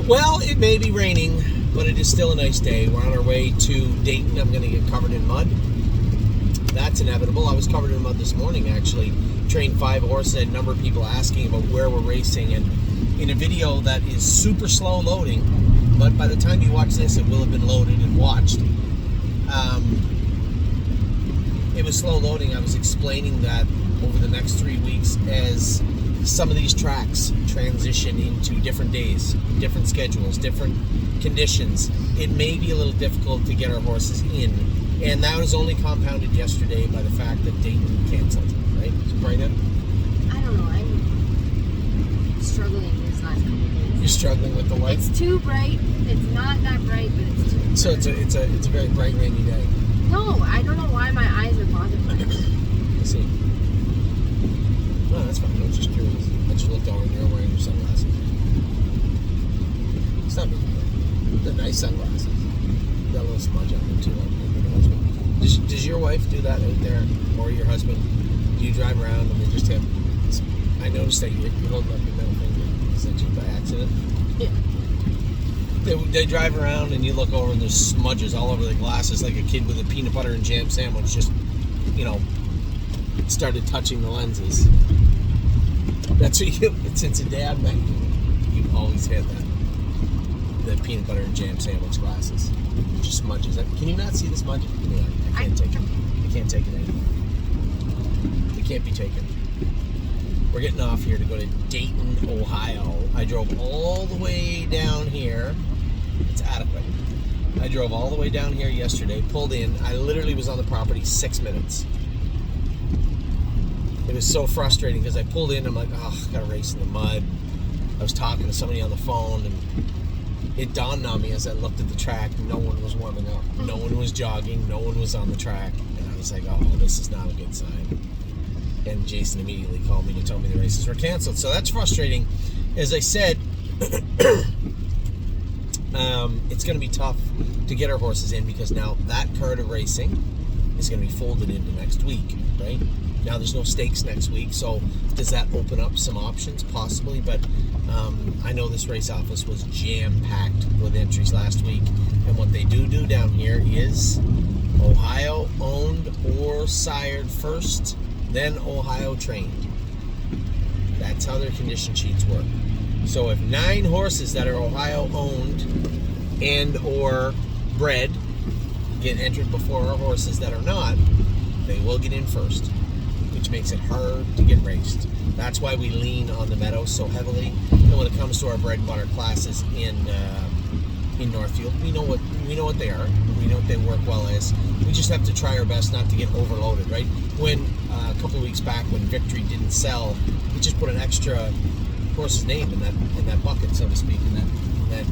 Well, it may be raining, but it is still a nice day. We're on our way to Dayton. I'm going to get covered in mud. That's inevitable. I was covered in mud this morning, actually. Trained 5 horses. I had a number of people asking about where we're racing, and in a video that is super slow loading, but by the time you watch this, it will have been loaded and watched. It was slow loading. I was explaining that over the next 3 weeks as some of these tracks transition into different days, different schedules, different conditions. It may be a little difficult to get our horses in, and that was only compounded yesterday by the fact that Dayton canceled, right? Right in? I don't know. I'm struggling these last couple of days. You're struggling with the light? It's too bright. It's not that bright, but it's too bright. So it's a very bright, rainy day. No, I don't know why my eyes are bothered by it. Let's see. No, that's fine. I was just curious. I just looked over and you're wearing your sunglasses. It's not big. They're nice sunglasses. Got a little smudge on them too. Does your wife do that out there, or your husband? Do you drive around and they just have? I noticed that you're holding up your middle finger. Is that just by accident? Yeah. They drive around and you look over and there's smudges all over the glasses, like a kid with a peanut butter and jam sandwich just, started touching the lenses. That's what you, since a dad met you, you've always had that. The peanut butter and jam sandwich glasses. Just smudges. Can you not see the smudges? Yeah, I can't take it. I can't take it anymore. It can't be taken. We're getting off here to go to Dayton, Ohio. I drove all the way down here. It's adequate. I drove all the way down here yesterday, pulled in. I literally was on the property 6 minutes. It was so frustrating because I pulled in, I'm like, I gotta race in the mud. I was talking to somebody on the phone, and it dawned on me as I looked at the track, no one was warming up. No one was jogging. No one was on the track. And I was like, this is not a good sign. And Jason immediately called me to tell me the races were canceled. So that's frustrating. As I said, it's going to be tough to get our horses in because now that card of racing is going to be folded into next week, right? Now there's no stakes next week, so does that open up some options? Possibly, but I know this race office was jam-packed with entries last week, and what they do down here is Ohio owned or sired first, then Ohio trained. That's how their condition sheets work. So if 9 horses that are Ohio owned and or bred get entered before our horses that are not, they will get in first, which makes it hard to get raced. That's why we lean on the meadows so heavily. And when it comes to our bread and butter classes in Northfield, we know what they are. We know what they work well as. We just have to try our best not to get overloaded, right? When a couple of weeks back, when Victory didn't sell, we just put an extra horse's name in that bucket, so to speak, in that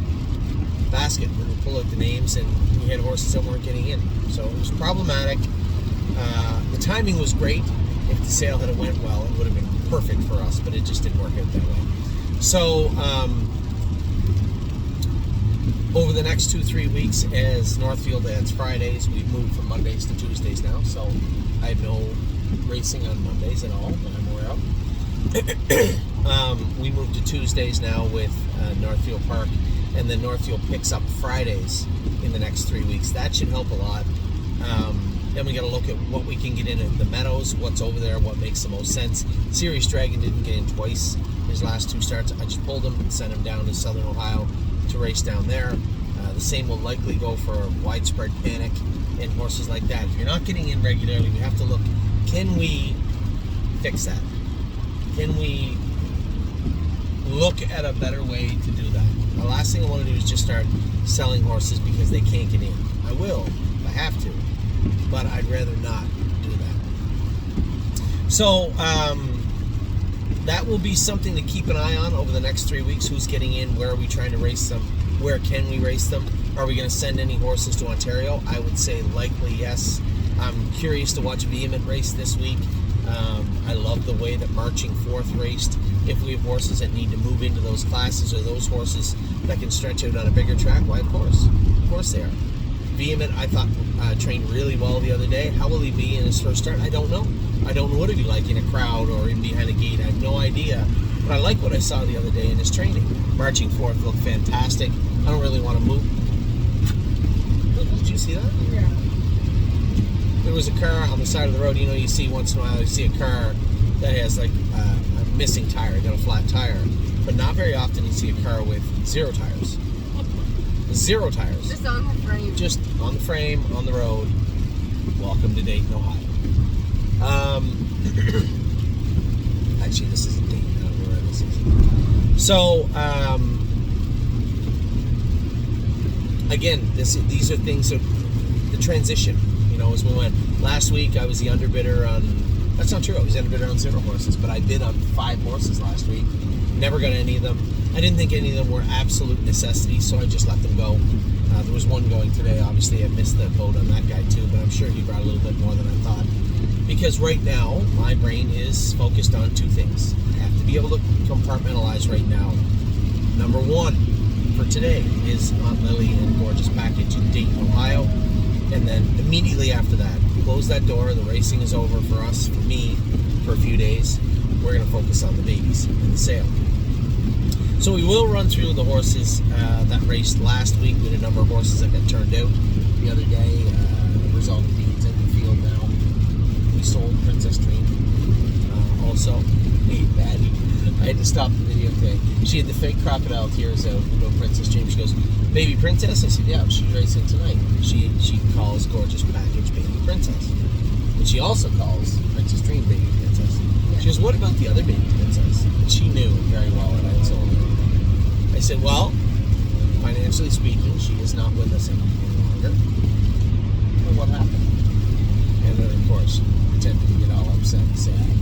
basket where we pull out the names, and we had horses that weren't getting in. So it was problematic. The timing was great. If the sale had went well, it would have been perfect for us, but it just didn't work out that way. So over the next 2-3 weeks, as Northfield adds Fridays, we've moved from Mondays to Tuesdays now, so I have no racing on Mondays at all that I'm aware of. We moved to Tuesdays now with Northfield Park, and then Northfield picks up Fridays in the next 3 weeks. That should help a lot. Then we got to look at what we can get in at the meadows, what's over there, what makes the most sense. Serious Dragon didn't get in twice his last 2 starts. I just pulled him and sent him down to Southern Ohio to race down there. The same will likely go for Widespread Panic and horses like that. If you're not getting in regularly, we have to look, can we fix that? Can we look at a better way to do that? The last thing I want to do is just start selling horses because they can't get in. I will, if I have to, but I'd rather not do that. So that will be something to keep an eye on over the next 3 weeks. Who's getting in? Where are we trying to race them? Where can we race them? Are we going to send any horses to Ontario? I would say likely yes. I'm curious to watch Vehement race this week. I love the way that Marching Fourth raced. If we have horses that need to move into those classes, or those horses that can stretch out on a bigger track, why, of course they are. Vehement, I thought, trained really well the other day. How will he be in his first start? I don't know. I don't know what he'll be like in a crowd or in behind a gate. I have no idea. But I like what I saw the other day in his training. Marching forth looked fantastic. I don't really want to move. Did you see that? Yeah. There was a car on the side of the road. You know, you see once in a while, you see a car that has like a missing tire, got a flat tire. But not very often you see a car with 0 tires. 0 tires. Just on the frame. Just on the frame, on the road. Welcome to Dayton, Ohio. Actually, this isn't Dayton. I don't know where this is. So, again, these are things that the transition. You know, as we went last week, I was the underbidder on. That's not true. I was the underbidder on 0 horses, but I bid on 5 horses last week. Never got any of them. I didn't think any of them were absolute necessities, so I just let them go. There was one going today. Obviously, I missed the boat on that guy too, but I'm sure he brought a little bit more than I thought. Because right now, my brain is focused on 2 things. I have to be able to compartmentalize right now. Number 1 for today is Aunt Lily and Gorgeous Package in Dayton, Ohio. And then immediately after that, close that door. The racing is over for us, for me, for a few days. We're going to focus on the babies and the sale. So we will run through the horses that raced last week. We had a number of horses that got turned out the other day. The result of being in the field now. We sold Princess Dream also. Maddie. I had to stop the video today. She had the fake crocodile tears out about Princess Dream. She goes, "Baby Princess?" I said, "Yeah, she's racing tonight." She calls Gorgeous Package Baby Princess. But she also calls Princess Dream Baby Princess. She goes, "What about the other Baby Princess?" And she knew very well what I had told her. I said, "Well, financially speaking, she is not with us any longer." Well, what happened? And then, of course, pretended to get all upset and sad.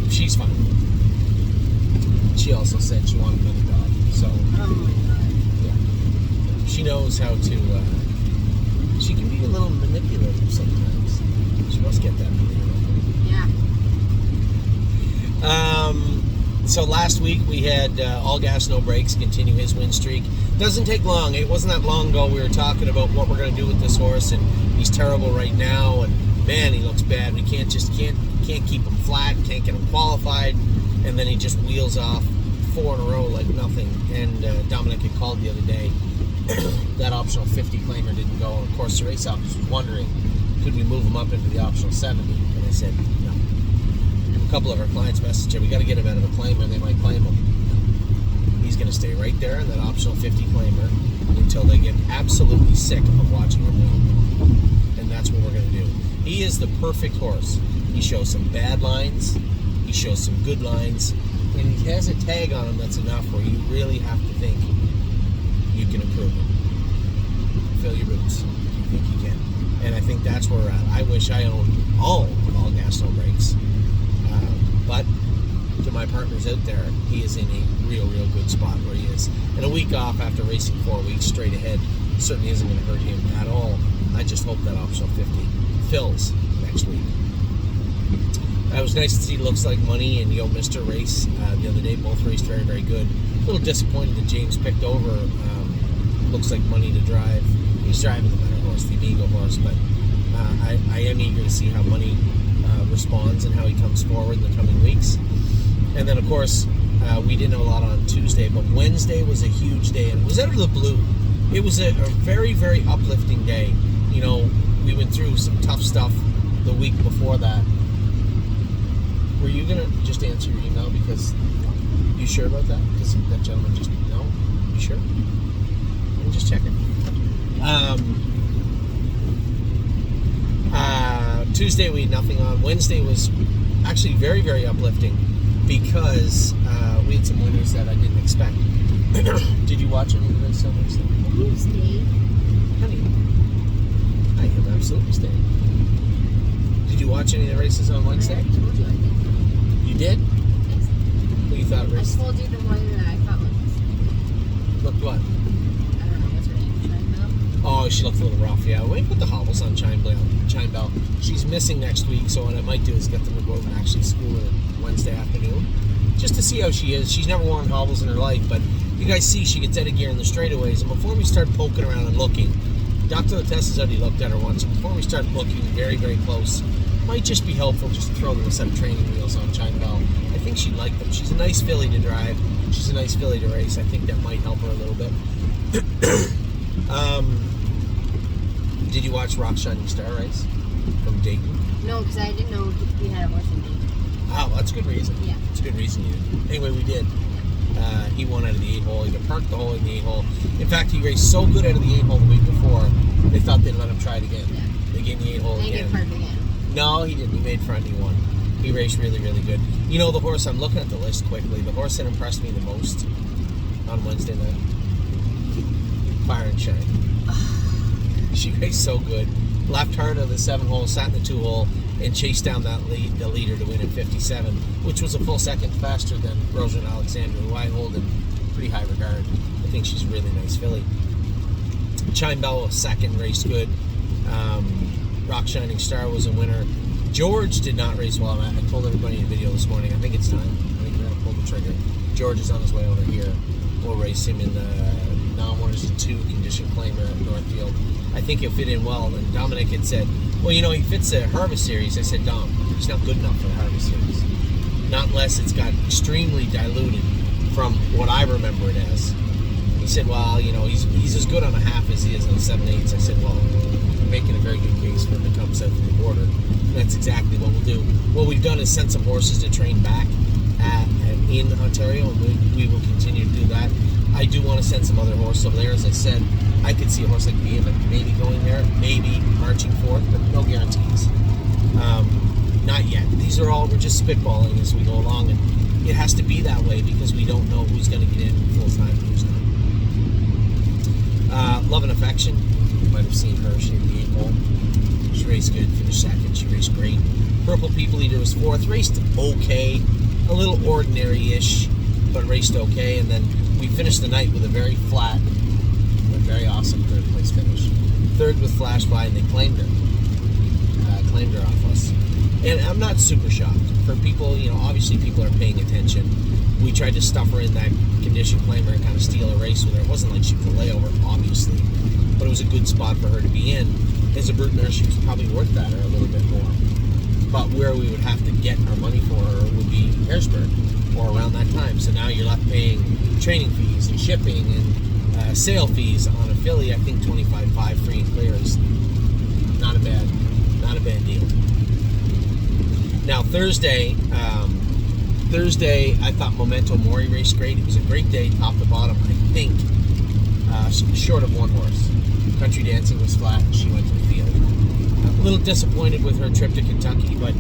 She's fine. She also said she wanted another dog. So, Oh my god. yeah. She knows how to, she can be a little manipulative sometimes. She must get that manipulative. Yeah. So last week we had All Gas No Brakes continue his win streak. Doesn't take long. It wasn't that long ago we were talking about what we're going to do with this horse, and he's terrible right now, and man, he looks bad. We can't keep him flat, can't get him qualified, and then he just wheels off 4 in a row like nothing. And Dominic had called the other day. That optional 50 claimer didn't go, and of course the race office was wondering, could we move him up into the optional 70? And I said, no. A couple of our clients messaged him, we got to get him out of the claimer, and they might claim him. No. He's going to stay right there in that optional 50 claimer until they get absolutely sick of watching him win. And that's what we're going to do. He is the perfect horse. He shows some bad lines, he shows some good lines, and he has a tag on him that's enough where you really have to think you can improve him. Fill your boots if you think you can. And I think that's where we're at. I wish I owned all Gas No Brakes. But to my partners out there, he is in a real good spot where he is. And a week off after racing 4 weeks straight ahead certainly isn't going to hurt him at all. I just hope that optional 50 fills next week. It was nice to see Looks Like Money and Yo Mr. race the other day. Both raced very good. A little disappointed that James picked over Looks Like Money to drive. He's driving the better horse, the Amigo horse, but I am eager to see how Money responds and how he comes forward in the coming weeks. And then, of course, we didn't have a lot on Tuesday, but Wednesday was a huge day, and it was out of the blue. It was a very uplifting day. You know, we went through some tough stuff the week before that. Were you going to just answer your email? Because, you sure about that? Because that gentleman just, no? You sure? I'm just checking. Tuesday we had nothing on. Wednesday was actually very uplifting because we had some winners that I didn't expect. Did you watch any of the race on Wednesday? Tuesday. Honey, I am absolutely staying. Did you watch any of the races on Wednesday? I told you, I think. You did? Yes. Who you thought I raced? told you the one that I thought Looked what? I don't know what's her name. China? Oh, she looked a little rough. Yeah, we put the hobbles on Chime Bell. She's missing next week, so what I might do is get them to go out and actually school her Wednesday afternoon, just to see how she is. She's never worn hobbles in her life, but you guys see she gets out of gear in the straightaways. And before we start poking around and looking, Dr. Latessa has already looked at her once. Before we start looking very close, might just be helpful just to throw them a set of training wheels on Chime Bell. I think she'd like them. She's a nice filly to drive. She's a nice filly to race. I think that might help her a little bit. Did you watch Rock Shining Star race from Dayton? No, because I didn't know we had a horse in Dayton. Oh, that's a good reason. Yeah. It's a good reason you did. Anyway, we did. He won out of the 8-hole. He got parked the hole in the 8-hole. In fact, he raced so good out of the 8-hole the week before, they thought they'd let him try it again. Yeah. They gave him the 8-hole They again. get parked again. No, he didn't. He made front. He won. He raced really, really good. You know, the horse, I'm looking at the list quickly. The horse that impressed me the most on Wednesday night, Fire and Shine. She raced so good. Left hard of the 7-hole, sat in the 2-hole, and chased down the leader to win in 57, which was a full second faster than Rosa and Alexandra, who I hold in pretty high regard. I think she's a really nice filly. Chime Bell was second, raced good. Rock Shining Star was a winner. George did not race well. I told everybody in the video this morning, I think it's time. I think we're going to pull the trigger. George is on his way over here. We'll race him in the non-1-2 condition claimer at Northfield. I think he'll fit in well. And Dominic had said, well, you know, he fits the Harvest Series. I said, Dom, he's not good enough for the Harvest Series. Not unless it's got extremely diluted from what I remember it as. He said, well, you know, he's as good on a half as he is on a 7/8. I said, well, you're making a very good case for him to come south of the border. And that's exactly what we'll do. What we've done is send some horses to train back in Ontario, and we will continue to do that. I do want to send some other horses over there. As I said, I could see a horse like Behemoth maybe going there, maybe marching forth, but no guarantees. Not yet. These are all, we're just spitballing as we go along, and it has to be that way because we don't know who's going to get in full time and who's not. Love and Affection, you might have seen her. She had the 8-hole. She raced good, finished second. She raced great. Purple People Eater was fourth, raced okay, a little ordinary-ish, but raced okay. And then we finished the night with a very flat, but very awesome third place finish. Third with Flash By, and they claimed her. Claimed her off us. And I'm not super shocked. For people, you know, obviously people are paying attention. We tried to stuff her in that condition claimer and kind of steal a race with her. It wasn't like she was a layover, obviously, but it was a good spot for her to be in. As a broodmare, she was probably worth that or a little bit more. But where we would have to get our money for her would be Harrisburg or around that time. So now you're left paying training fees and shipping and sale fees on a filly. I think $25,500 free and clear is not a bad deal. Now Thursday, I thought Memento Mori raced great. It was a great day, top to bottom. I think short of one horse. Country Dancing was flat, and she went to the field. A little disappointed with her trip to Kentucky, but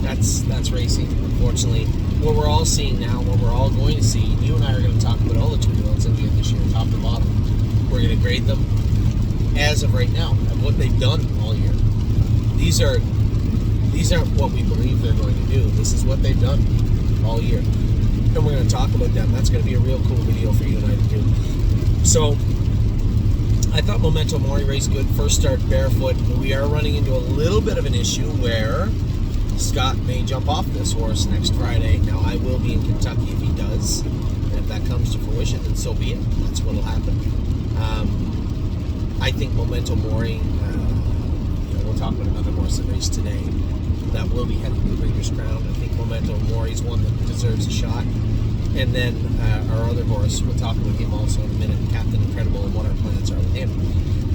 that's racing, unfortunately. What we're all seeing now, what we're all going to see, and you and I are going to talk about all the 2-year-olds in the end this year, top to bottom. We're going to grade them as of right now, of what they've done all year. These aren't what we believe they're going to do. This is what they've done all year. And we're going to talk about them. That's going to be a real cool video for you and I to do. So, I thought Memento Mori raced good. First start barefoot. We are running into a little bit of an issue where Scott may jump off this horse next Friday. Now, I will be in Kentucky if he does. And if that comes to fruition, then so be it. That's what will happen. I think Memento Mori, we'll talk about another horse that raced today that will be heading to the Breeders' Crown. I think Memento Mori is one that deserves a shot. And then our other horse, we'll talk about him also in a minute, Captain Incredible, and what our plans are with him.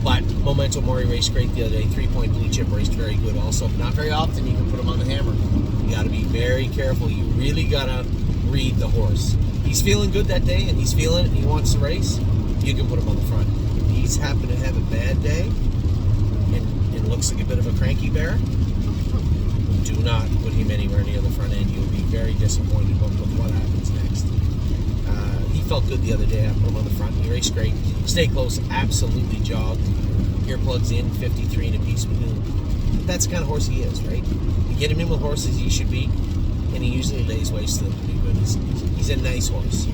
But Memento Mori raced great the other day. 3-point Blue Chip raced very good also. Not very often you can put him on the hammer. You got to be very careful. You really got to read the horse. He's feeling good that day, and he's feeling it, and he wants to race. You can put him on the front. If he's happened to have a bad day and looks like a bit of a cranky bear, do not put him anywhere near the front end. You'll be very disappointed with what happens next. He felt good the other day. I put him on the front. He raced great. Stay close. Absolutely jogged. Earplugs in. 53 and a piece with him. That's the kind of horse he is, right? You get him in with horses he should be, and he usually lays waste to them pretty good. He's a nice horse. Side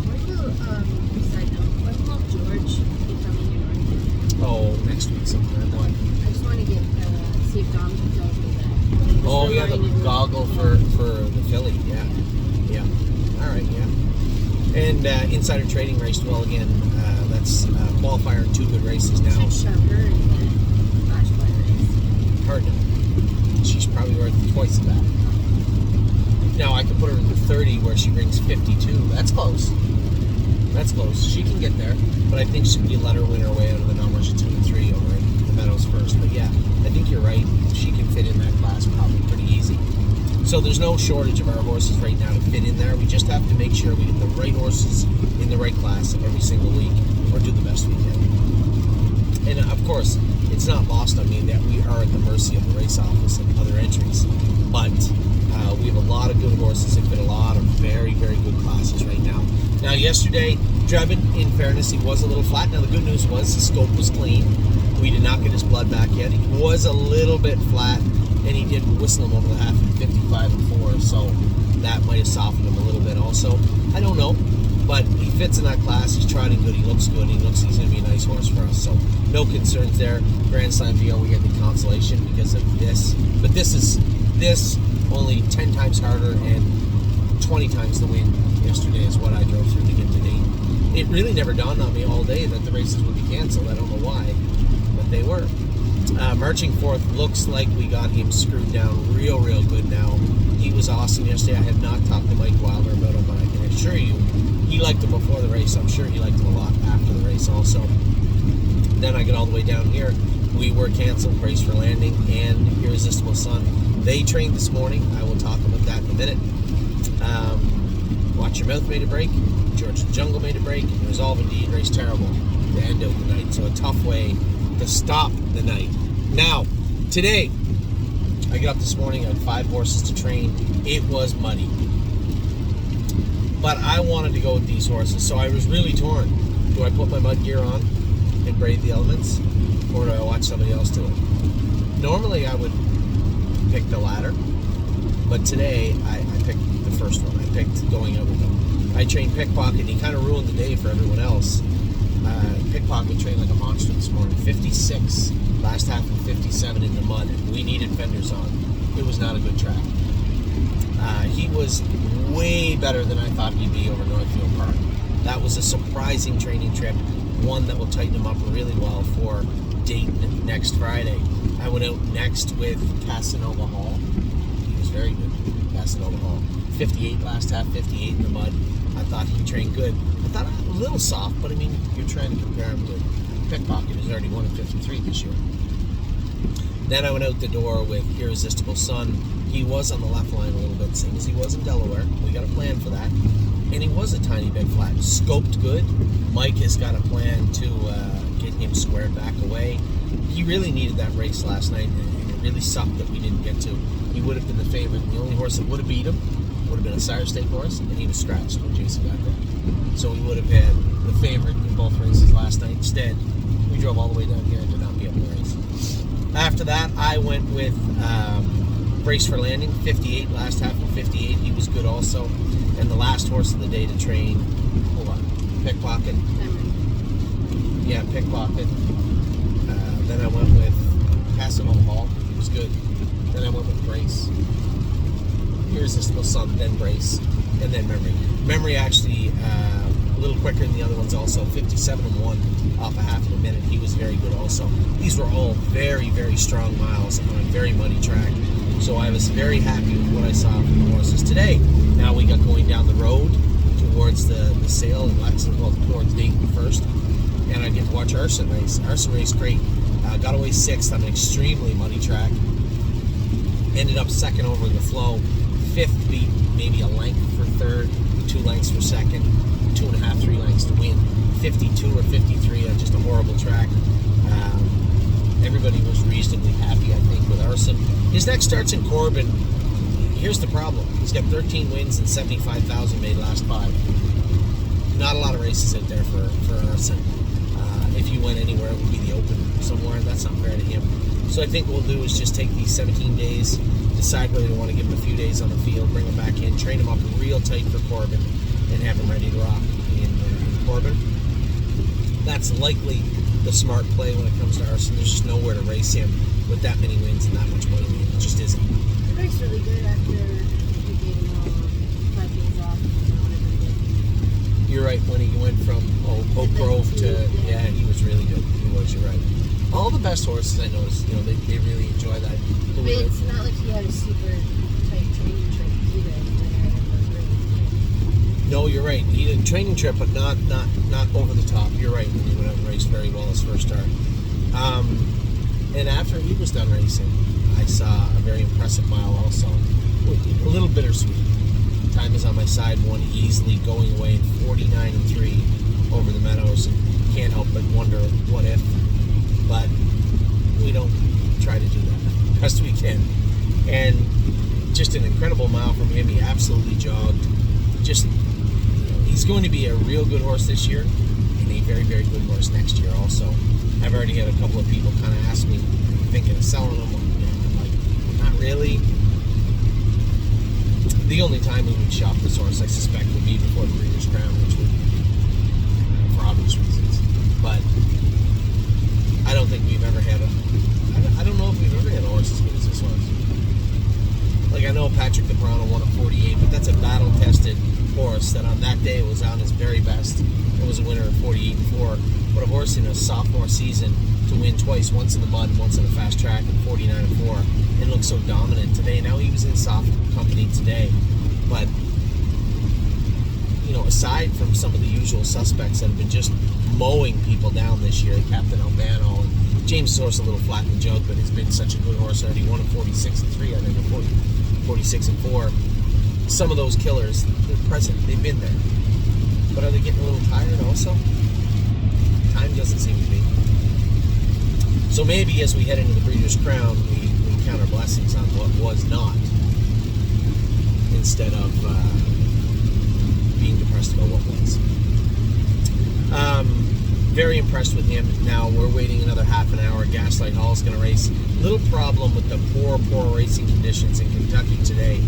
note, what about George becoming your Northfield? Oh, next week sometime. What? I just want to get see if Dom can tell me that. Oh, yeah, the goggle for the filly. Yeah. All right, yeah. And Insider Trading raced well again. That's qualifier in 2 good races now. She's sharper in the Flash By race. Hard to know. She's probably worth twice that. Now I could put her in the 30 where she brings 52. That's close. That's close. She can get there, but I think you let her win her way out of the numbers of 2 and 3 over in the Meadows first. But yeah, I think you're right. She can fit in that class probably pretty easy. So there's no shortage of our horses right now to fit in there. We just have to make sure we get the right horses in the right class every single week, or do the best we can. And of course, it's not lost on me that we are at the mercy of the race office and other entries. But we have a lot of good horses that fit a lot of very, very good classes right now. Now, yesterday, Drebin, in fairness, he was a little flat. Now, the good news was the scope was clean. We did not get his blood back yet. He was a little bit flat, and he did whistle him over the half at 55 and 4, so that might have softened him a little bit also. I don't know, but he fits in that class. He's trotting good. He looks good. He looks he's going to be a nice horse for us, so no concerns there. Grand Slam VO, we get the consolation because of this, but this only 10 times harder and 20 times the win yesterday is what I drove through to get to date. It really never dawned on me all day that the races would be canceled. I don't know why, but they were. Marching Fourth looks like we got him screwed down real good now. He was awesome yesterday. I had not talked to Mike Wilder about him, but I can assure you he liked him before the race. I'm sure he liked him a lot after the race also. Then I get all the way down here. We were canceled, Race for Landing and Irresistible Sun. They trained this morning. I will talk about that in a minute. Watch Your Mouth made a break. George the Jungle made a break. Resolve Indeed raced terrible to end out the night. So a tough way to stop the night. Now, today, I got up this morning. I had 5 horses to train. It was muddy. But I wanted to go with these horses, so I was really torn. Do I put my mud gear on and brave the elements, or do I watch somebody else do it? Normally, I would pick the latter, but today I picked the first one. I picked going out with him. I trained Pickpocket, and he kind of ruined the day for everyone else. Pickpocket trained like a monster this morning. 56 last half and 57 in the mud, and we needed fenders on. It was not a good track. He was way better than I thought he'd be over Northfield Park. That was a surprising training trip, one that will tighten him up really well for Dayton next Friday. I went out next with Casanova Hall. He was very good, Casanova Hall. 58 last half, 58 in the mud. I thought he trained good. I thought a little soft, but I mean, you're trying to compare him to Pickpocket, who's already won in 53 this year. Then I went out the door with Irresistible Sun. He was on the left line a little bit, same as he was in Delaware. We got a plan for that. And he was a tiny bit flat. Scoped good. Mike has got a plan to get him squared back away. He really needed that race last night, and it really sucked that we didn't get to. He would have been the favorite. The only horse that would have beat him would have been a Sire Stake horse, and he was scratched when Jason got there. So we would have had the favorite in both races last night. Instead, we drove all the way down here and did not be able to race. After that, I went with Race for Landing, 58 last half and 58. He was good also. And the last horse of the day to train, hold on, Pickpocket. Yeah, Pickpocket. Then I went with Casanova Hall. It was good. Then I went with Brace. Irresistible Sun, then Brace, and then Memory. Memory actually a little quicker than the other ones also. 57 and 1 off a half of a minute. He was very good also. These were all very, very strong miles on a very muddy track. So I was very happy with what I saw from the horses today. Now we got going down the road towards the sale in Lexington, well, towards Dayton first. And I get to watch Arson race. Arson raced great. Got away 6th on an extremely muddy track. Ended up 2nd over in the flow. 5th beat maybe a length for 3rd, 2 lengths for 2nd, 2.5, 3 lengths to win. 52 or 53 on just a horrible track. Everybody was reasonably happy, I think, with Arson. His next start's in Corbin. Here's the problem. He's got 13 wins and 75,000 made last 5. Not a lot of races out there for Arson. If he went anywhere, it would be the Open somewhere. That's not fair to him. So I think what we'll do is just take these 17 days, decide whether we want to give him a few days on the field, bring him back in, train him up real tight for Corbin, and have him ready to rock in Corbin. That's likely the smart play when it comes to Arson. There's just nowhere to race him with that many wins and that much money. It just isn't. He raced really good after we gave him all 5 days off. You're right, when he went from Oak Grove to, yeah, he was really good. He was, you're right. All the best horses I noticed, they really enjoy that. But it's not like he had a super tight training trip either. No, you're right. He did a training trip, but not over the top. You're right. He went out and raced very well his first start. And after he was done racing, I saw a very impressive mile also. A little bittersweet. Time is on my side, one easily going away in 49-3 over the Meadows, and can't help but wonder what if. But we don't try to do that best we can. And just an incredible mile from him. He absolutely jogged. Just, he's going to be a real good horse this year, and a very, very good horse next year also. I've already had a couple of people kind of ask me, thinking of selling him. I'm like, not really. The only time we would shop this horse, I suspect, would be before the Breeders' Crown, which would, for obvious reasons. But I don't think we've ever had I don't know if we've ever had a horse as good as this horse. Like, I know Patrick the Piranha won at 48, but that's a battle-tested horse that on that day was on his very best. It was a winner at 48-4. But a horse in a sophomore season to win twice, once in the mud, once in a fast track at 49-4, and look so dominant today. Now he was in soft company today, but aside from some of the usual suspects that have been just mowing people down this year, Captain Albano, and James' horse a little flat in the jug, but has been such a good horse already. Won at 46-3, I think, or 46-4. Some of those killers, they're present. They've been there, but are they getting a little tired also? Time doesn't seem to be. So maybe as we head into the Breeders' Crown, we count our blessings on what was not, instead of being depressed about what was. Very impressed with him. Now we're waiting another half an hour. Gaslight Hall's going to race. Little problem with the poor racing conditions in Kentucky today.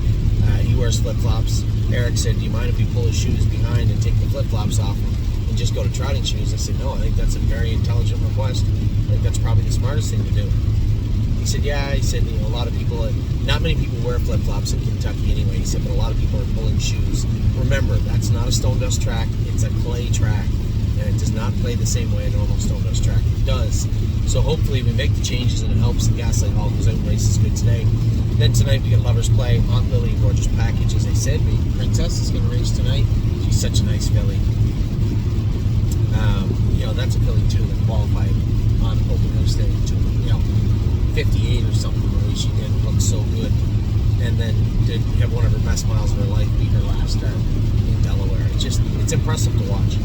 He wears flip-flops. Eric said, do you mind if we pull his shoes behind and take the flip-flops off and just go to trotting shoes? I said, no, I think that's a very intelligent request. I think that's probably the smartest thing to do. He said, yeah. He said, a lot of people, not many people wear flip-flops in Kentucky anyway. He said, but a lot of people are pulling shoes. Remember, that's not a stone dust track. It's a clay track, and it does not play the same way a normal stone dust track does. So hopefully we make the changes and it helps the Gaslight Hall because that race is good today. Then tonight we get Lovers Play, Aunt Lily, gorgeous package. As I said, Princess is going to race tonight. She's such a nice filly. That's a filly too that qualified on Open House Day to 58 or something the way she did. Looked so good. And then did have one of her best miles of her life, beat her last start in Delaware. It's impressive to watch.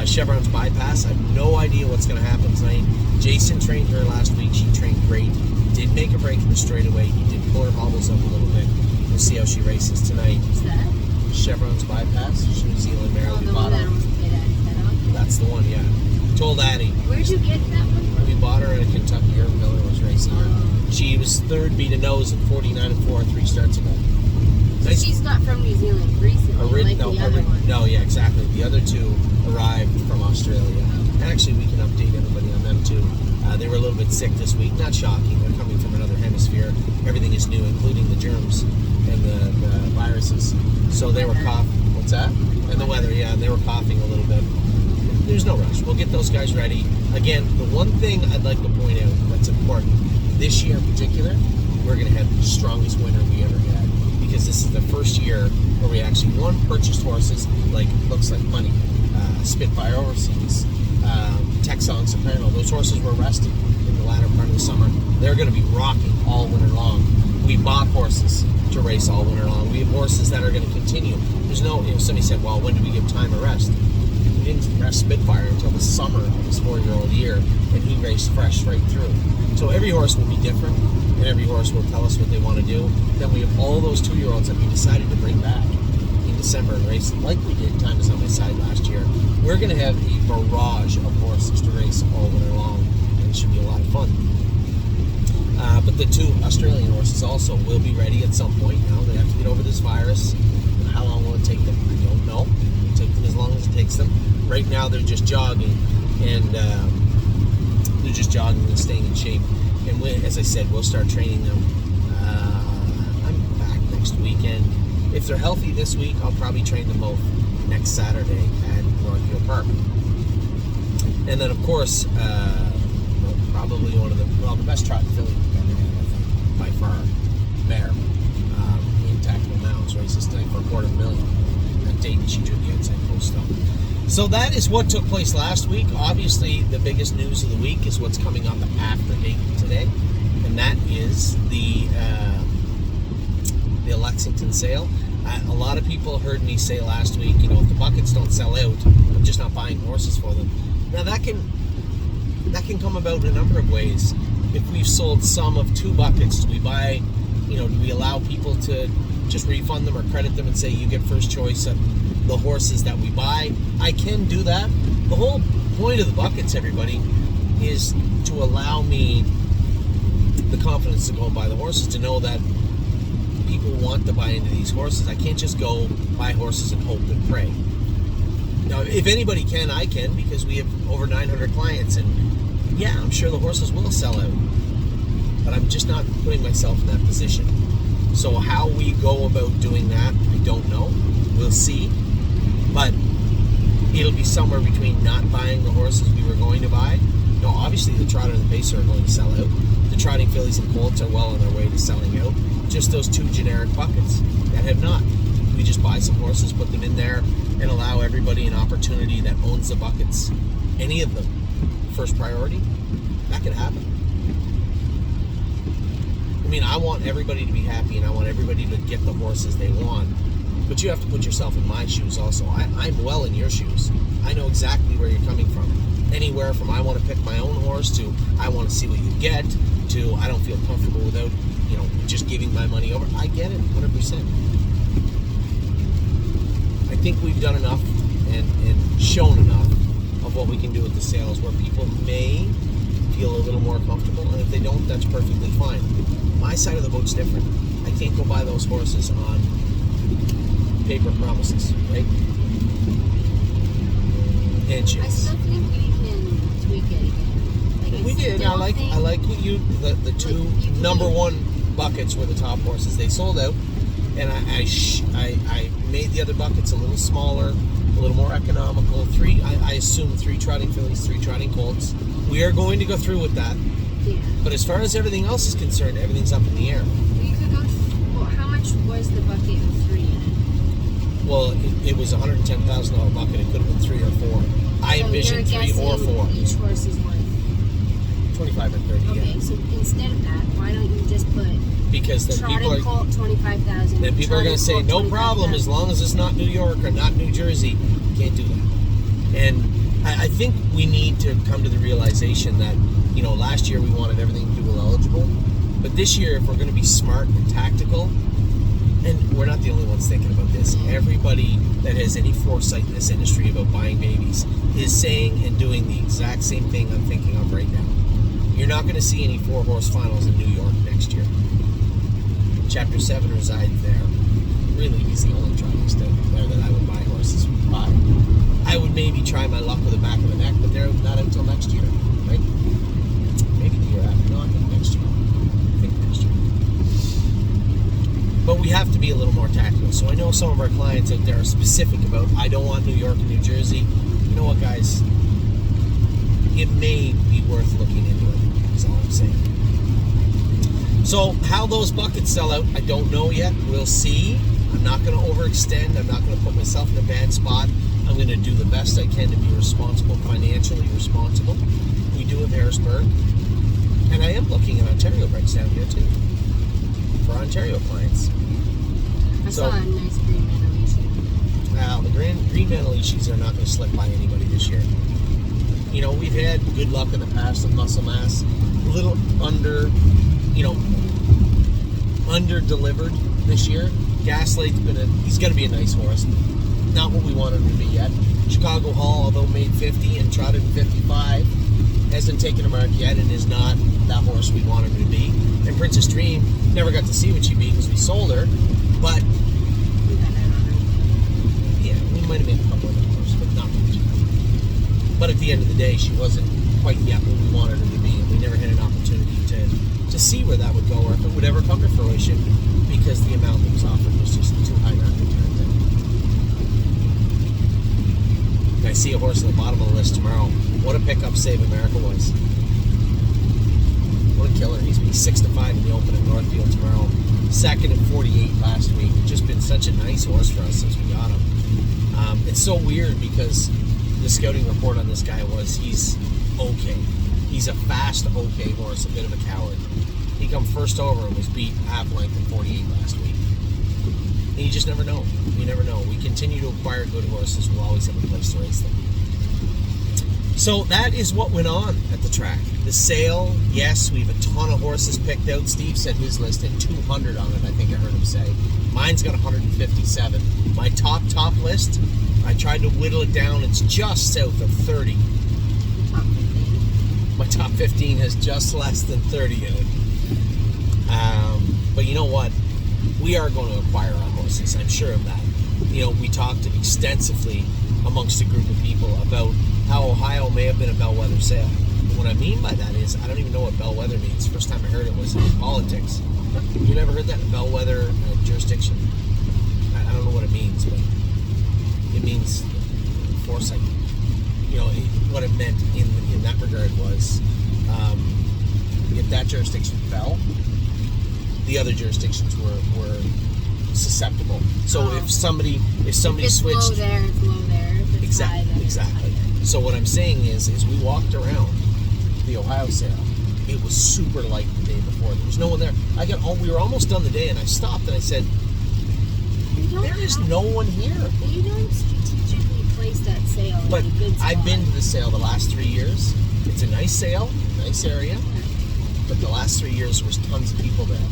Chevron's Bypass, I have no idea what's going to happen tonight. Jason trained her last week. She trained great. Did make a break in the straightaway. He did pull her hobbles up a little bit. We'll see how she races tonight. What's that? Chevron's Bypass. She's New Zealand mare. Oh, the one that almost paid Addie's head off? That's the one, yeah. Told Addie. Where'd you get that one from? We bought her at a Kentucky. Irvin Miller was racing her. Oh. She was third, beat a nose at 49-4, 3 starts ago. So she's not from New Zealand recently, like the other one. No, yeah, exactly. The other two arrived from Australia. And actually, we can update everybody on them too. They were a little bit sick this week. Not shocking. They're coming from another hemisphere. Everything is new, including the germs and the viruses. So they were coughing. What's that? And the weather, yeah. And they were coughing a little bit. There's no rush. We'll get those guys ready. Again, the one thing I'd like to point out that's important, this year in particular, we're going to have the strongest winter we ever had. Because this is the first year where we actually, purchased horses like Looks Like Money, Spitfire Overseas, Texan Soprano. Those horses were rested in the latter part of the summer. They're going to be rocking all winter long. We bought horses to race all winter long. We have horses that are going to continue. There's no, somebody said, well, when do we give time a rest? We didn't rest Spitfire until the summer of his 4-year-old year, and he raced fresh right through. So every horse will be different, and every horse will tell us what they want to do. Then we have all those 2-year-olds that we decided to bring back in December and race like we did. Time is on my side last year. We're going to have a barrage of horses to race all winter long, and it should be a lot of fun. But the 2 Australian horses also will be ready at some point. Now they have to get over this virus. And how long will it take them? I don't know. It'll take them as long as it takes them. Right now they're just jogging, and staying in shape. And as I said, we'll start training them. I'm back next weekend. If they're healthy this week, I'll probably train them both next Saturday at Northfield Park. And then, of course, probably the best trot filly we've ever had, I think, by far, Bear, in Tactical Mounds, races tonight for $250,000 at date, and she drew the outside post up. So that is what took place last week. Obviously, the biggest news of the week is what's coming up after date today, and that is the Lexington sale. A lot of people heard me say last week, you know, if the buckets don't sell out, I'm just not buying horses for them. Now that can come about in a number of ways. If we've sold some of 2 buckets, do we buy, you know, do we allow people to just refund them or credit them and say you get first choice of the horses that we buy? I can do that. The whole point of the buckets, everybody, is to allow me the confidence to go and buy the horses, to know that people want to buy into these horses. I can't just go buy horses and hope and pray. Now, if anybody can, I can, because we have over 900 clients, and yeah, I'm sure the horses will sell out, but I'm just not putting myself in that position. So how we go about doing that, I don't know. We'll see, but it'll be somewhere between not buying the horses we were going to buy. No, obviously the Trotter and the Pacer are going to sell out. The Trotting Fillies and Colts are well on their way to selling out. Just those 2 generic buckets that have not. We just buy some horses, put them in there, and allow everybody an opportunity that owns the buckets, any of them, first priority. That could happen. I mean, I want everybody to be happy, and I want everybody to get the horses they want. But you have to put yourself in my shoes also. I'm well in your shoes. I know exactly where you're coming from. Anywhere from I want to pick my own horse to I want to see what you get to I don't feel comfortable without, you know, just giving my money over. I get it, 100%. I think we've done enough and shown enough of what we can do with the sales where people may feel a little more comfortable, and if they don't, that's perfectly fine. My side of the boat's different. I can't go buy those horses on paper promises, right? And I still think we can tweak it again. Like, we did. I like what you the 2 like number 1 buckets were the top horses. They sold out, and I made the other buckets a little smaller, a little more economical. I assume 3 Trotting Fillies, 3 Trotting Colts. We are going to go through with that. Yeah. But as far as everything else is concerned, everything's up in the air. We could go. Well, how much was the bucket of 3 in it? Well, it was a $110,000 bucket. It could have been 3 or 4. I envisioned 3 or 4. Each horse is worth 25 or 30. Okay, Yeah. so instead of that, why don't you just put Because then people Trotting are. Colt 25,000? Then people are going to say, no problem, as long as it's not New York or not New Jersey. Can't do that. And I think we need to come to the realization that, you know, last year we wanted everything dual eligible. But this year, if we're going to be smart and tactical, and we're not the only ones thinking about this, everybody that has any foresight in this industry about buying babies is saying and doing the exact same thing I'm thinking of right now. You're not going to see any 4-horse finals in New York next year. Chapter 7 resides there. Really, he's the only trotting stud there that I would buy horses by. I would maybe try my luck with the back of the neck, but they're not until next year, right? Maybe the year after. No, I think next year. But we have to be a little more tactical. So I know some of our clients out there are specific about, I don't want New York and New Jersey. You know what, guys? It may be worth looking into it, is all I'm saying. So how those buckets sell out, I don't know yet. We'll see. I'm not going to overextend. I'm not going to put myself in a bad spot. I'm going to do the best I can to be responsible, financially responsible. We do have Harrisburg. And I am looking at Ontario breaks down here too, for Ontario clients. I saw a nice green Manalishi. Well, the green Manalishis are not going to slip by anybody this year. You know, we've had good luck in the past with muscle mass. A little under-delivered this year. Gaslate's he's going to be a nice horse. Not what we want him to be yet. Chicago Hall, although made 50 and trotted in 55, hasn't taken a mark yet and is not that horse we want him to be. And Princess Dream, never got to see what she beat because we sold her, but yeah, we might have made a couple of dollars, but not much. But at the end of the day, she wasn't quite yet what we wanted her to be, and we never had an opportunity to see where that would go or if it would ever come to fruition because the amount that was offered was just too high not to turn down. I see a horse at the bottom of the list tomorrow. What a pickup Save America was. What a killer. He's been 6-5 in the open at Northfield tomorrow. Second at 48 last week. Just been such a nice horse for us since we got him. It's so weird because the scouting report on this guy was he's okay. He's a fast, okay horse, a bit of a coward. He come first over and was beat half length in 48 last week. And you just never know. You never know. We continue to acquire good horses. We'll always have a place to race them. So that is what went on at the track. The sale, yes, we have a ton of horses picked out. Steve said his list had 200 on it, I think I heard him say. Mine's got 157. My top list, I tried to whittle it down. It's just south of 30. Top 15. My top 15 has just less than 30 in it. But you know what? We are going to acquire our horses. I'm sure of that. You know, we talked extensively amongst a group of people about how Ohio may have been a bellwether sale. And what I mean by that is, I don't even know what bellwether means. First time I heard it was in politics. You never heard that? Bellwether jurisdiction? I don't know what it means, but it means foresight. You know, what it meant in that regard was if that jurisdiction fell, the other jurisdictions were susceptible. So if somebody it's switched, low there, it's low there. If it's high, then it's exactly. higher. So what I'm saying is we walked around the Ohio sale. It was super light the day before. There was no one there. We were almost done the day, and I stopped and I said, "There is no one here." But you don't strategically place that sale But in a good spot. I've been to the sale the last 3 years. It's a nice sale, nice area. But the last 3 years there was tons of people there.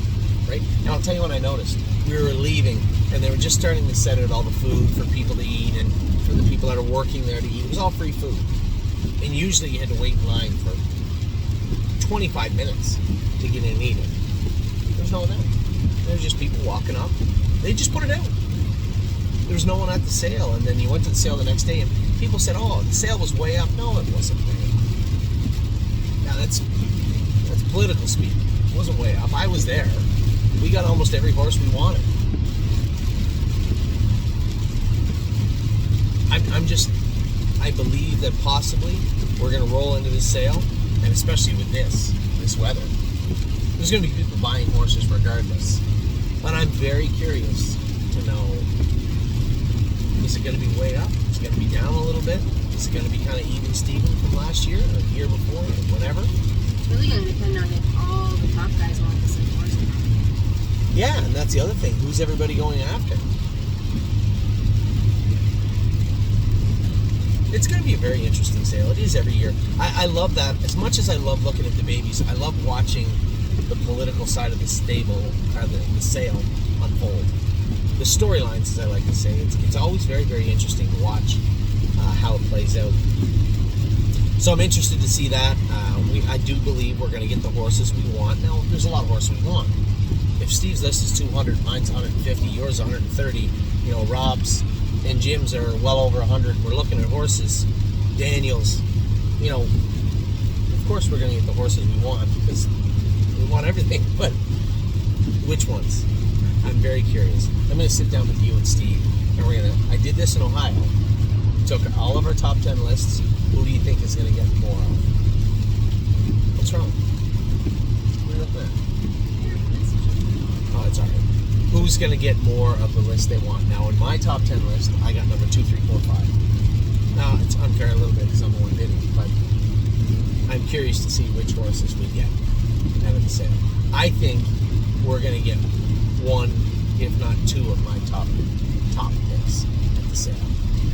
Right? Now I'll tell you what I noticed. We were leaving, and they were just starting to set out all the food for people to eat and for the people that are working there to eat. It was all free food. And usually you had to wait in line for 25 minutes to get in and eat it. There was no one there. There was just people walking up. They just put it out. There was no one at the sale. And then you went to the sale the next day, and people said, "Oh, the sale was way up." No, it wasn't way up. Now that's political speak. It wasn't way up. I was there. We got almost every horse we wanted. I believe that possibly we're going to roll into this sale, and especially with this weather, there's going to be people buying horses regardless. But I'm very curious to know, is it going to be way up? Is it going to be down a little bit? Is it going to be kind of even Steven from last year or the year before or whatever? It's really going to depend on if all the top guys want the same horse or not. Yeah, and that's the other thing. Who's everybody going after? It's going to be a very interesting sale. It is every year. I love that. As much as I love looking at the babies, I love watching the political side of the stable, or the sale, unfold. The storylines, as I like to say, it's always very, very interesting to watch how it plays out. So I'm interested to see that. I do believe we're going to get the horses we want. Now, there's a lot of horses we want. If Steve's list is 200, mine's 150, yours 130, you know, Rob's and Jim's are well over 100. We're looking at horses. Daniel's, you know, of course we're going to get the horses we want because we want everything. But which ones? I'm very curious. I'm going to sit down with you and Steve, and I did this in Ohio. Took all of our top 10 lists. Who do you think is going to get more of? What's wrong? What are you looking at? Oh, it's all right. Who's going to get more of the list they want? Now, in my top 10 list, I got number 2, 3, 4, 5. Now, it's unfair a little bit because I'm the one bidding, but I'm curious to see which horses we get out of the sale. I think we're going to get one, if not two, of my top picks at the sale.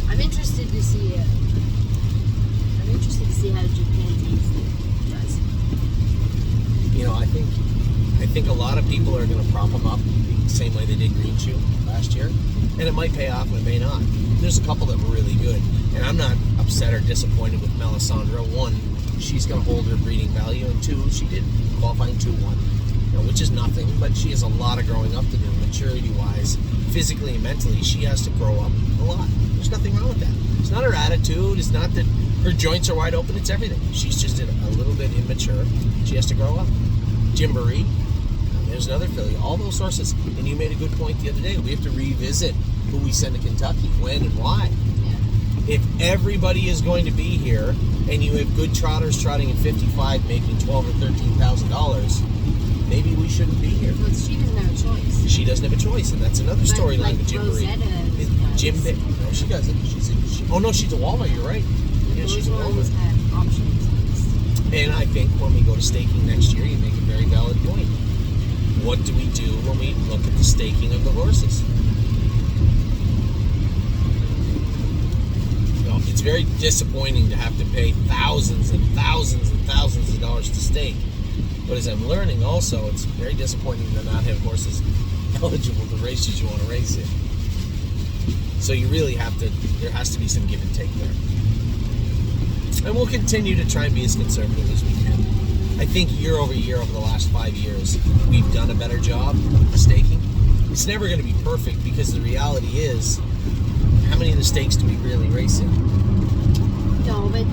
I'm interested to see it. I'm interested to see how Japan does. You know, I think a lot of people are going to prop them up the same way they did Green Shoe last year, and it might pay off and it may not. There's a couple that were really good, and I'm not upset or disappointed with Melisandre. One, she's going to hold her breeding value, and two, she did qualifying 2-1, you know, which is nothing, but she has a lot of growing up to do, maturity-wise, physically and mentally. She has to grow up a lot. There's nothing wrong with that. It's not her attitude. It's not that her joints are wide open. It's everything. She's just a little bit immature. She has to grow up. Gymboree, there's another filly. All those horses. And you made a good point the other day. We have to revisit who we send to Kentucky, when and why. Yeah. If everybody is going to be here, and you have good trotters trotting at 55, making $12,000 or $13,000, maybe we shouldn't be here. Well, she doesn't have a choice. She doesn't have a choice, and that's another storyline with Gymboree. Jim, no, she doesn't. Oh no, she's a Walmart. You're right. Yeah, she's a Those ones Walmart. have options. And I think when we go to staking next year, you make a very valid point. What do we do when we look at the staking of the horses? You know, it's very disappointing to have to pay thousands and thousands and thousands of dollars to stake. But as I'm learning also, it's very disappointing to not have horses eligible to races you want to race in. So you really have to, there has to be some give and take there. And we'll continue to try and be as conservative as we can. I think year over year, over the last 5 years, we've done a better job of staking. It's never going to be perfect because the reality is, how many of the stakes do we really race in? No, but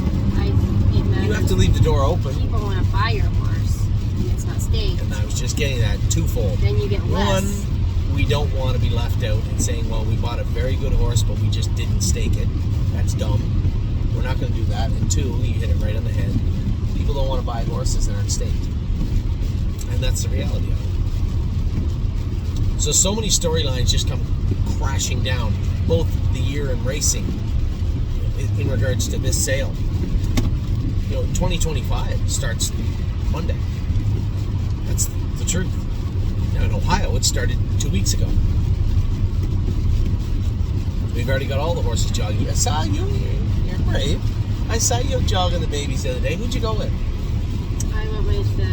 You have to leave the door open. People want to buy your horse, and it's not staked. And I was just getting that twofold. Then you get less. One, we don't want to be left out and saying, well, we bought a very good horse, but we just didn't stake it. That's dumb. We're not going to do that. And two, you hit it right on the head. People don't want to buy horses that aren't staked. And that's the reality of it. So many storylines just come crashing down, both the year in racing in regards to this sale. 2025 starts Monday. That's the truth. Now in Ohio, it started 2 weeks ago. We've already got all the horses jogging. I saw you. You're brave. I saw you jogging the babies the other day. Who'd you go with? I went with the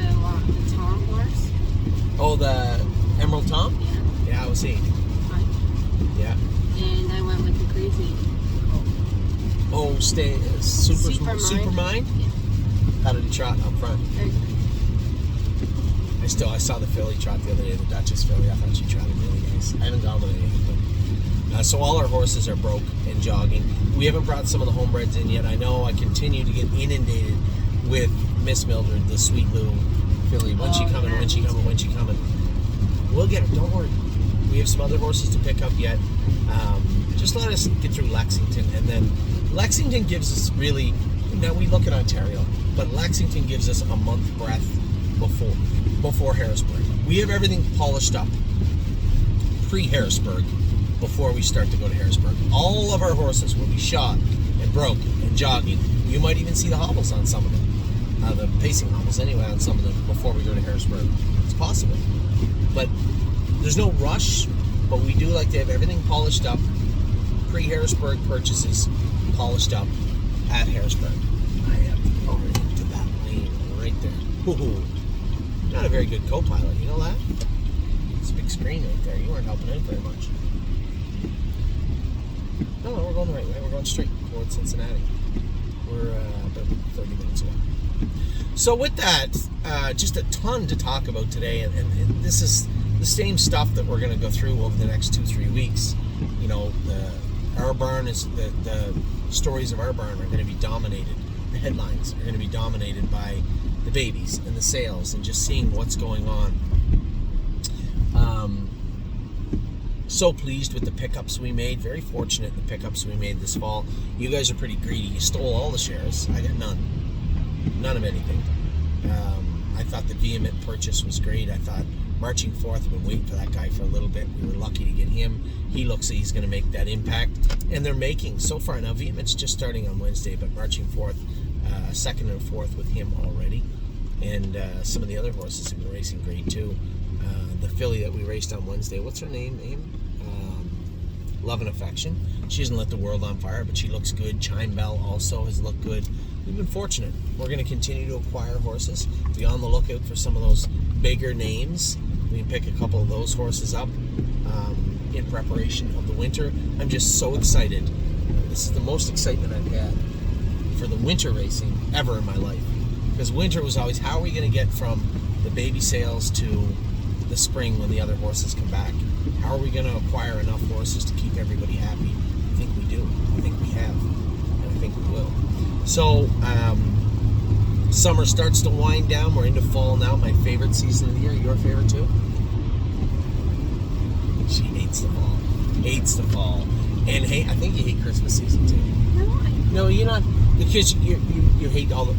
Tom horse. Oh, the Emerald Tom? Yeah. Yeah, I was he. Fine. Yeah. And I went with the crazy. Oh, Supermind? Yeah. How did he trot up front? Very good. I saw the filly trot the other day, the Duchess filly. I thought she trotted really nice. I haven't gone with it yet, but so all our horses are broke and jogging. We haven't brought some of the homebreds in yet. I know I continue to get inundated with Miss Mildred, the Sweet Lou filly. When's she coming? Yeah, When's she coming? When's she coming? We'll get her. Don't worry. We have some other horses to pick up yet. Just let us get through Lexington, and then Lexington gives us really. Now we look at Ontario, but Lexington gives us a month breath before Harrisburg. We have everything polished up pre-Harrisburg before we start to go to Harrisburg. All of our horses will be shod and broke and jogging. You might even see the hobbles on some of them, the pacing hobbles anyway on some of them before we go to Harrisburg. It's possible, but there's no rush. But we do like to have everything polished up, pre-Harrisburg purchases polished up at Harrisburg. I have to go into that lane right there. Ooh, not a very good co-pilot, you know that? It's a big screen right there. You weren't helping out very much. No, we're going the right way. We're going straight towards Cincinnati. We're about 30 minutes away. So with that, just a ton to talk about today, and this is the same stuff that we're going to go through over the next 2-3 weeks. Our barn is the stories of our barn are going to be dominated. The headlines are going to be dominated by the babies and the sales and just seeing what's going on. So pleased with the pickups we made. Very fortunate in the pickups we made this fall. You guys are pretty greedy. You stole all the shares. I got none. None of anything. I thought the Vehement purchase was great. I thought Marching Forth, I've been waiting for that guy for a little bit. We were lucky to get him. He looks like he's going to make that impact. And they're making, so far now, Vehement's just starting on Wednesday, but Marching Forth, second and fourth with him already. And some of the other horses have been racing great too. The filly that we raced on Wednesday, what's her name? Love and Affection. She hasn't lit the world on fire, but she looks good. Chime Bell also has looked good. We've been fortunate. We're going to continue to acquire horses. Be on the lookout for some of those bigger names. We can pick a couple of those horses up in preparation of the winter. I'm just so excited. This is the most excitement I've had for the winter racing ever in my life. Because winter was always, how are we going to get from the baby sales to the spring when the other horses come back? How are we going to acquire enough horses to keep everybody happy? I think we do. I think we have. And I think we will. So, summer starts to wind down. We're into fall now. My favorite season of the year. Your favorite too? She hates the fall. Hates the fall. And hey, I think you hate Christmas season too. No, you're not. Because you hate all the...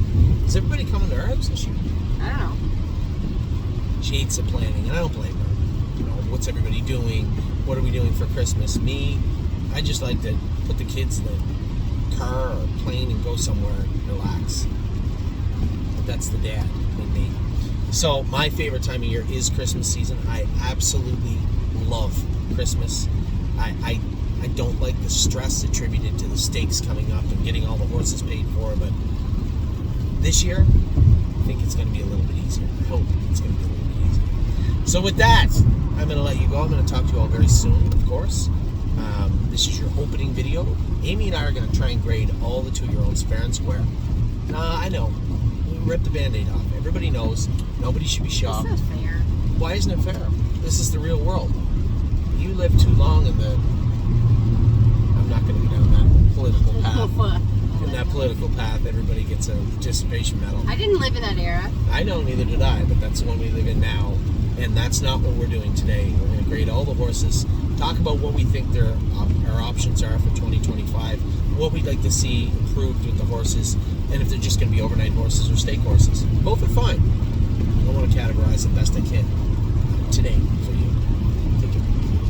Is everybody coming to our house this year? I don't know. She hates the planning, and I don't blame her. What's everybody doing? What are we doing for Christmas? Me, I just like to put the kids in the car or plane and go somewhere and relax. But that's the dad in me. So my favorite time of year is Christmas season. I absolutely love Christmas. I don't like the stress attributed to the stakes coming up and getting all the horses paid for, but this year I think it's going to be a little bit easier. I hope it's going to be a little bit easier. So with that, I'm going to let you go. I'm going to talk to you all very soon, of course. This is your opening video. Amy and I are going to try and grade all the 2-year-olds fair and square. I know. We ripped the Band-Aid off. Everybody knows. Nobody should be shocked. That's not fair. Why isn't it fair? This is the real world. You live too long in the... I'm not going to go down that political path. In that political path, everybody gets a participation medal. I didn't live in that era. I know, neither did I, but that's the one we live in now. And that's not what we're doing today. We're going to grade all the horses, talk about what we think our options are for 2025, what we'd like to see improved with the horses, and if they're just going to be overnight horses or stake horses. Both are fine. I want to categorize the best I can.